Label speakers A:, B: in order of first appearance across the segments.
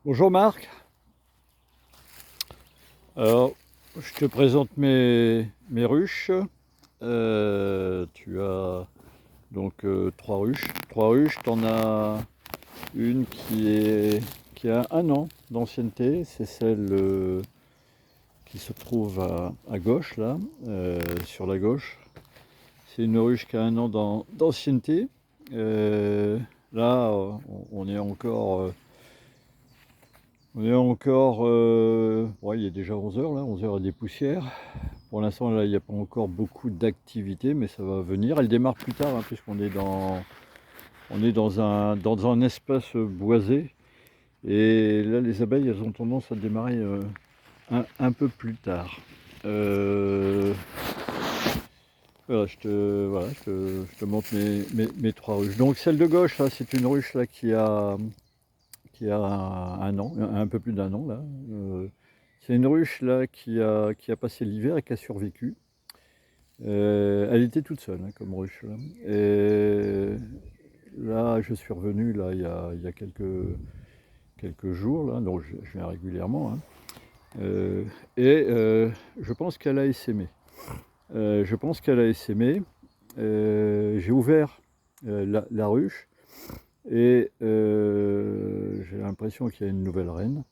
A: Bonjour Marc. Alors, je te présente mes ruches. Tu as donc trois ruches. Trois ruches, tu en as une qui a 1 an d'ancienneté. C'est celle qui se trouve à gauche, là, sur la gauche. C'est une ruche qui a 1 an d'ancienneté. Là, on est encore. Ouais, il est déjà 11 heures là, 11 heures et des poussières. Pour l'instant, là, il n'y a pas encore beaucoup d'activité, mais ça va venir. Elle démarre plus tard, hein, puisqu'on est dans un espace boisé. Et là, les abeilles, elles ont tendance à démarrer un peu plus tard. Euh, voilà, je te montre mes trois ruches. Donc, celle de gauche, là, c'est une ruche là, qui a 1 an, un peu plus d'1 an là. C'est une ruche là qui a passé l'hiver et qui a survécu. Elle était toute seule hein, comme ruche là. Et là, je suis revenu là il y a quelques jours là, donc je viens régulièrement. Hein. Euh, je pense qu'elle a essaimé. Je pense qu'elle a essaimé. J'ai ouvert la ruche. Et j'ai l'impression qu'il y a une nouvelle reine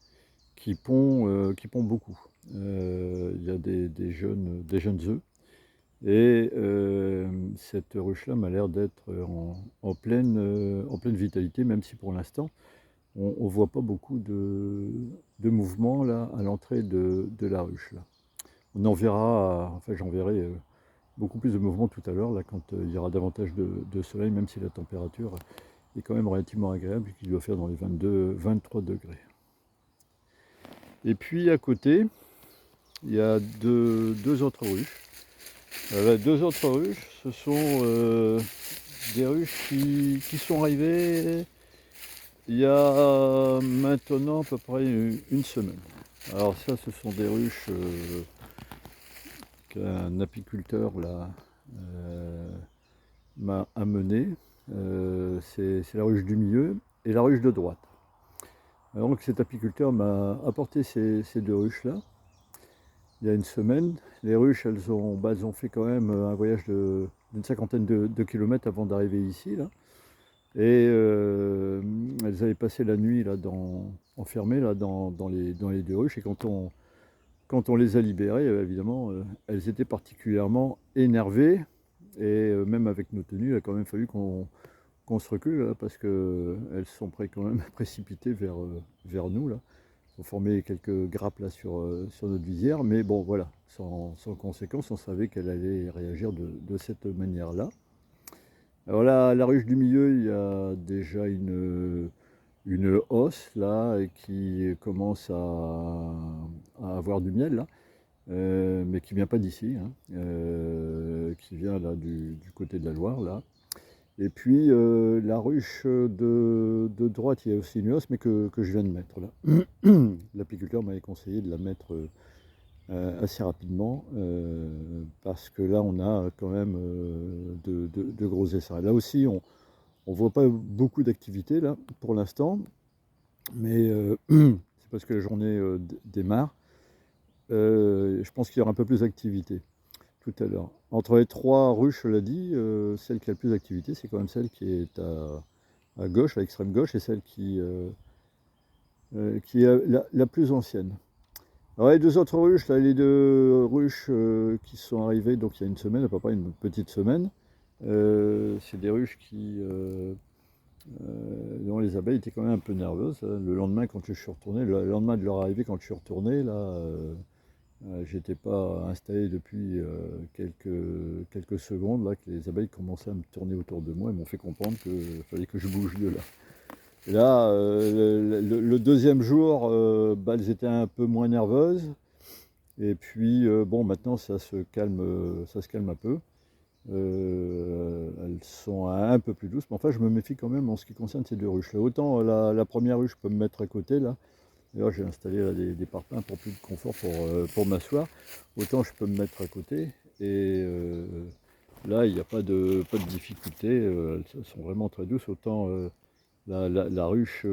A: qui pond beaucoup. Il y a des jeunes œufs. Et cette ruche-là m'a l'air d'être en pleine vitalité, même si pour l'instant, on ne voit pas beaucoup de mouvement là, à l'entrée de la ruche. Là. On en verra, enfin j'en verrai beaucoup plus de mouvement tout à l'heure, là, quand il y aura davantage de soleil, même si la température est quand même relativement agréable, puisqu'il doit faire dans les 22-23 degrés. Et puis à côté, il y a deux autres ruches. Les deux autres ruches, ce sont des ruches qui sont arrivées il y a maintenant à peu près une semaine. Alors ça, ce sont des ruches qu'un apiculteur là, m'a amenées. C'est la ruche du milieu et la ruche de droite. Alors, donc cet apiculteur m'a apporté ces deux ruches-là. Il y a une semaine. Les ruches, elles ont fait quand même un voyage d'une cinquantaine de kilomètres avant d'arriver ici. Là. Et elles avaient passé la nuit là, enfermées là, dans les deux ruches. Et quand on les a libérées, évidemment, elles étaient particulièrement énervées. Et même avec nos tenues, il a quand même fallu qu'on se recule là, parce qu'elles sont prêtes quand même à précipiter vers nous. Là. On formait quelques grappes là sur notre visière, mais bon voilà, sans conséquence, on savait qu'elle allait réagir de cette manière-là. Alors là, la ruche du milieu, il y a déjà une hausse là qui commence à avoir du miel là, mais qui vient pas d'ici, hein, qui vient là du côté de la Loire là. Et puis la ruche de droite, il y a aussi une hausse, mais que je viens de mettre là. L'apiculteur m'avait conseillé de la mettre assez rapidement, parce que là on a quand même de gros essaims. Là aussi on ne voit pas beaucoup d'activité là pour l'instant, mais c'est parce que la journée démarre. Je pense qu'il y aura un peu plus d'activité tout à l'heure. Entre les trois ruches, je l'ai dit, celle qui a le plus d'activité, c'est quand même celle qui est à gauche, à l'extrême gauche, et celle qui est la plus ancienne. Alors les deux autres ruches, là, les deux ruches qui sont arrivées donc il y a une semaine, à peu près une petite semaine, c'est des ruches dont les abeilles étaient quand même un peu nerveuses. Hein. Le lendemain, quand je suis retourné, le lendemain de leur arrivée, quand je suis retourné, là, j'étais pas installé depuis quelques secondes, là, que les abeilles commençaient à me tourner autour de moi et m'ont fait comprendre qu'il fallait que je bouge de là. Et là, le deuxième jour, bah, elles étaient un peu moins nerveuses. Et puis, bon, maintenant, ça se calme un peu. Elles sont un peu plus douces. Mais enfin, je me méfie quand même en ce qui concerne ces deux ruches-là. Autant la première ruche, je peux me mettre à côté, là. D'ailleurs, j'ai installé là, des parpaings pour plus de confort pour m'asseoir. Autant je peux me mettre à côté. Et là, il n'y a pas de difficulté. Elles sont vraiment très douces. Autant la ruche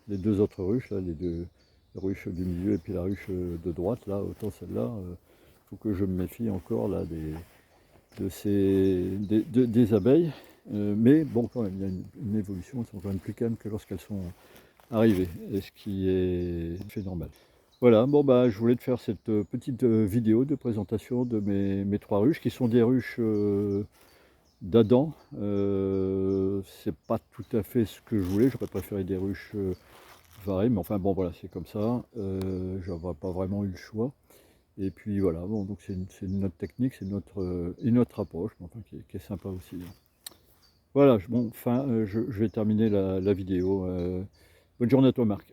A: les deux autres ruches, là, les deux ruches du milieu et puis la ruche de droite, là, autant celle-là, il faut que je me méfie encore là des abeilles. Mais bon, quand même, il y a une évolution, elles sont quand même plus calmes que lorsqu'elles sont arrivées, et ce qui est fait normal. Voilà, bon bah je voulais te faire cette petite vidéo de présentation de mes trois ruches, qui sont des ruches d'Adam. C'est pas tout à fait ce que je voulais, j'aurais préféré des ruches varées, mais enfin bon voilà, c'est comme ça, j'aurais pas vraiment eu le choix. Et puis voilà, bon, donc c'est une autre technique, c'est une autre approche, mais enfin, qui est sympa aussi. Voilà, bon, enfin, je vais terminer la vidéo. Bonne journée à toi, Marc.